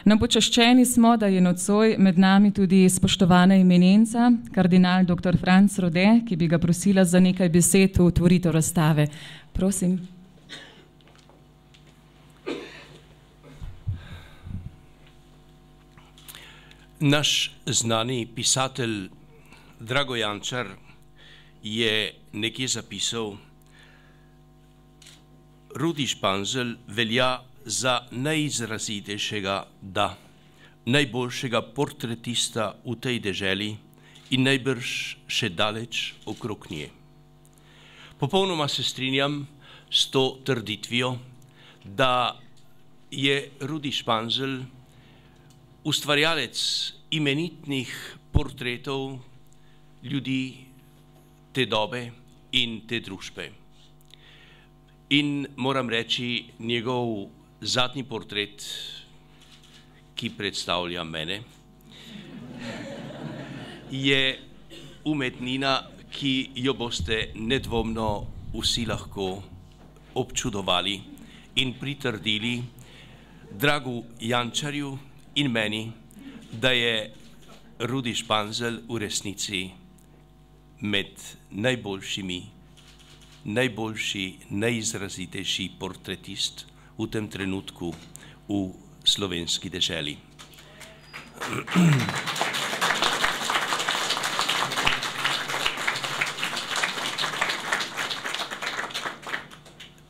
No, počaščeni smo, da je nocoj med nami tudi spoštovana imenenca, kardinal dr. Franc Rode, ki bi ga prosila za nekaj besed v otvoritev razstave. Prosim. Naš znani pisatelj Drago Jančar je nekje zapisal: Rudi Španzel velja za najizrazitejšega, najboljšega portretista v tej deželi in najbrž še daleč okrog nje. Popolnoma se strinjam s to trditvijo, da je Rudi Španzel ustvarjalec imenitnih portretov ljudi te dobe in te družbe. In moram reči, njegov zadnji portret, ki predstavlja mene, je umetnina, ki jo boste nedvomno vsi lahko občudovali in pritrdili Dragu Jančarju in meni, da je Rudi Španzel v resnici med najboljši, najizrazitejši portretist v tem trenutku v slovenski deželi.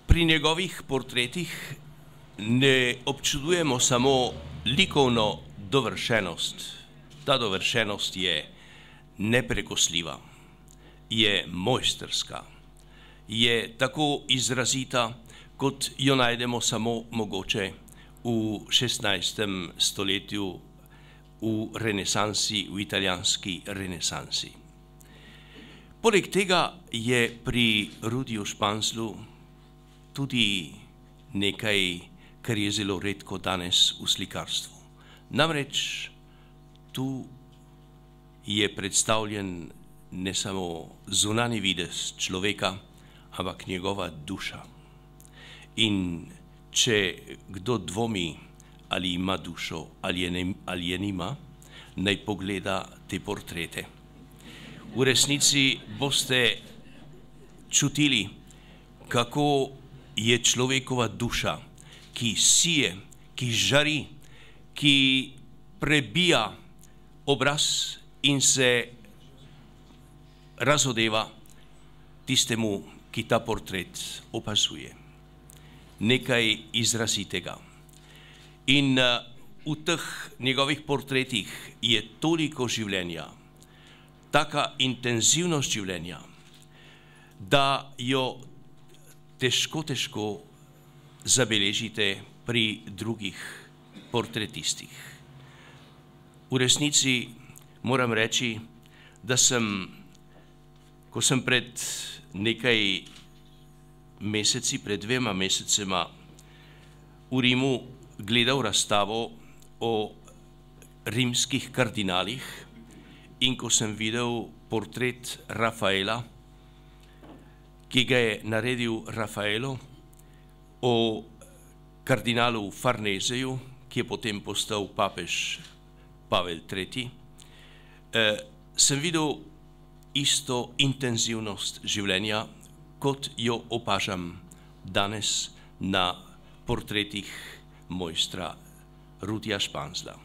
Pri njegovih portretih ne občudujemo samo likovno dovršenost. Ta dovršenost je neprekosljiva, je mojstrska, je tako izrazita, kot jo najdemo samo mogoče v 16. stoletju v renesansi, v italijanski renesansi. Poleg tega je pri Rudiju Španzlu tudi nekaj, kar je zelo redko danes v slikarstvu. Namreč tu je predstavljen ne samo zunanji videz človeka, ampak njegova duša. In če kdo dvomi, ali ima dušo ali je nima, naj pogleda te portrete. V resnici boste čutili, kako je človekova duša, ki sije, ki žari, ki prebija obraz in se razodeva tistemu, ki ta portret opazuje. Nekaj izrazitega. In v teh njegovih portretih je toliko življenja, taka intenzivnost življenja, da jo težko zabeležite pri drugih portretistih. V resnici moram reči, da ko sem pred nekaj meseci, pred 2 mesecema v Rimu gledal razstavo o rimskih kardinalih in ko sem videl portret Rafaela, ki ga je naredil Rafaelo, o kardinalu Farneseju, ki je potem postal papež Pavel III, sem videl isto intenzivnost življenja, kot jo opažam danes na portretih mojstra Rudija Španzla.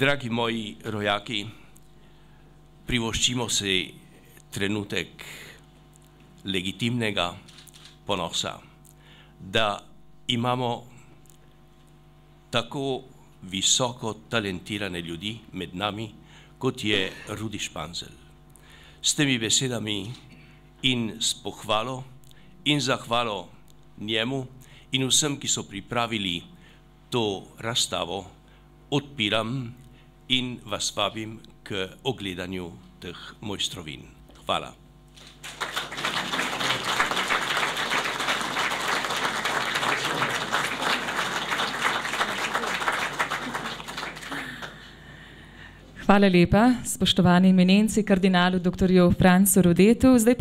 Dragi moji rojaki, privoščimo si trenutek legitimnega ponosa, da imamo tako visoko talentirane ljudi med nami, kot je Rudi Španzel. S temi besedami in s pohvalo in zahvalo njemu in vsem, ki so pripravili to razstavo, odpiram in vas vabim k ogledanju teh mojstrovin. Hvala. Hvala lepa, spoštovani eminenci, kardinalu dr. Francu Rodetu. Zdaj pa